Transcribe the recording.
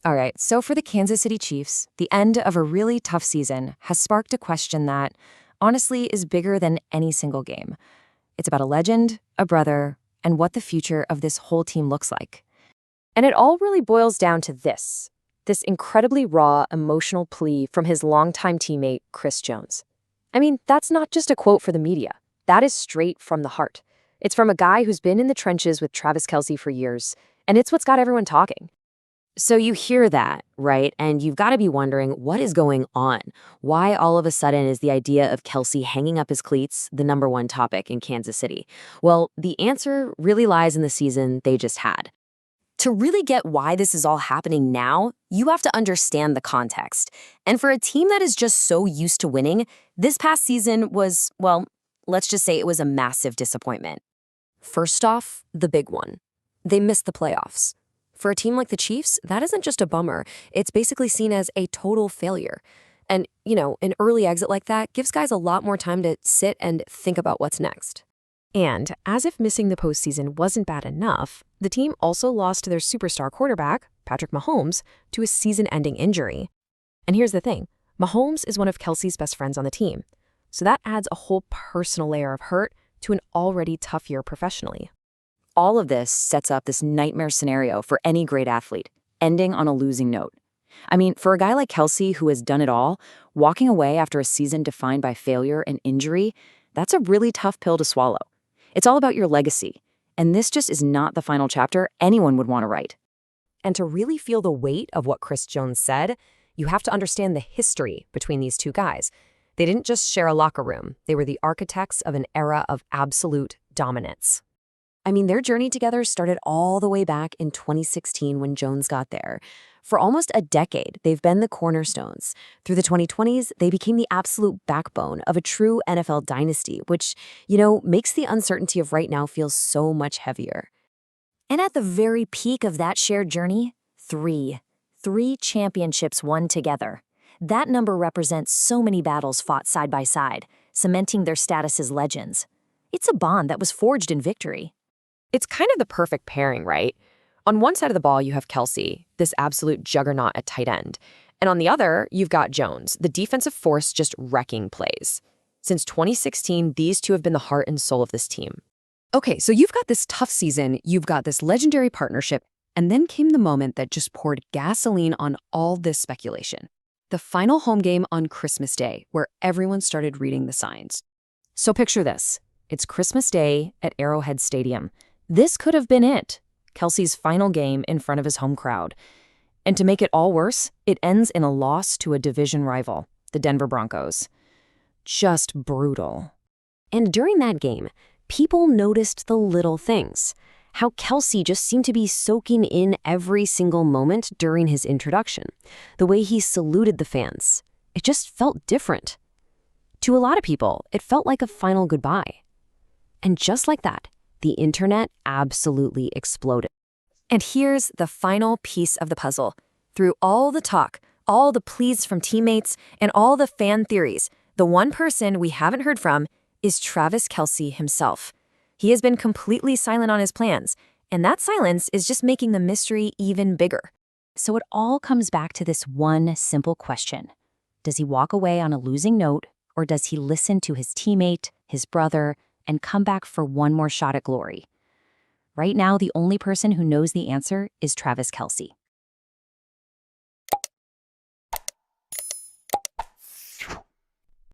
All right, so for the Kansas City Chiefs, the end of a really tough season has sparked a question that, honestly, is bigger than any single game. It's about a legend, a brother, and what the future of this whole team looks like. And it all really boils down to this incredibly raw, emotional plea from his longtime teammate, Chris Jones. I mean, that's not just a quote for the media. That is straight from the heart. It's from a guy who's been in the trenches with Travis Kelce for years, and it's what's got everyone talking. So you hear that, right? And you've got to be wondering, what is going on? Why all of a sudden is the idea of Kelsey hanging up his cleats the number one topic in Kansas City? Well, the answer really lies in the season they just had. To really get why this is all happening now, you have to understand the context. And for a team that is just so used to winning, this past season was, well, let's just say it was a massive disappointment. First off, the big one. They missed the playoffs. For a team like the Chiefs, that isn't just a bummer. It's basically seen as a total failure. And, an early exit like that gives guys a lot more time to sit and think about what's next. And as if missing the postseason wasn't bad enough, the team also lost their superstar quarterback, Patrick Mahomes, to a season-ending injury. And here's the thing, Mahomes is one of Kelsey's best friends on the team. So that adds a whole personal layer of hurt to an already tough year professionally. All of this sets up this nightmare scenario for any great athlete, ending on a losing note. I mean, for a guy like Kelce who has done it all, walking away after a season defined by failure and injury, that's a really tough pill to swallow. It's all about your legacy, and this just is not the final chapter anyone would want to write. And to really feel the weight of what Chris Jones said, you have to understand the history between these two guys. They didn't just share a locker room. They were the architects of an era of absolute dominance. I mean, their journey together started all the way back in 2016 when Jones got there. For almost a decade, they've been the cornerstones. Through the 2020s, they became the absolute backbone of a true NFL dynasty, which, makes the uncertainty of right now feel so much heavier. And at the very peak of that shared journey, three championships won together. That number represents so many battles fought side by side, cementing their status as legends. It's a bond that was forged in victory. It's kind of the perfect pairing, right? On one side of the ball, you have Kelce, this absolute juggernaut at tight end. And on the other, you've got Jones, the defensive force just wrecking plays. Since 2016, these two have been the heart and soul of this team. Okay, so you've got this tough season, you've got this legendary partnership, and then came the moment that just poured gasoline on all this speculation. The final home game on Christmas Day, where everyone started reading the signs. So picture this. It's Christmas Day at Arrowhead Stadium. This could have been it, Kelce's final game in front of his home crowd. And to make it all worse, it ends in a loss to a division rival, the Denver Broncos. Just brutal. And during that game, people noticed the little things. How Kelce just seemed to be soaking in every single moment during his introduction. The way he saluted the fans. It just felt different. To a lot of people, it felt like a final goodbye. And just like that, the internet absolutely exploded. And here's the final piece of the puzzle. Through all the talk, all the pleas from teammates, and all the fan theories, the one person we haven't heard from is Travis Kelce himself. He has been completely silent on his plans, and that silence is just making the mystery even bigger. So it all comes back to this one simple question. Does he walk away on a losing note, or does he listen to his teammate, his brother, and come back for one more shot at glory? Right now, the only person who knows the answer is Travis Kelce.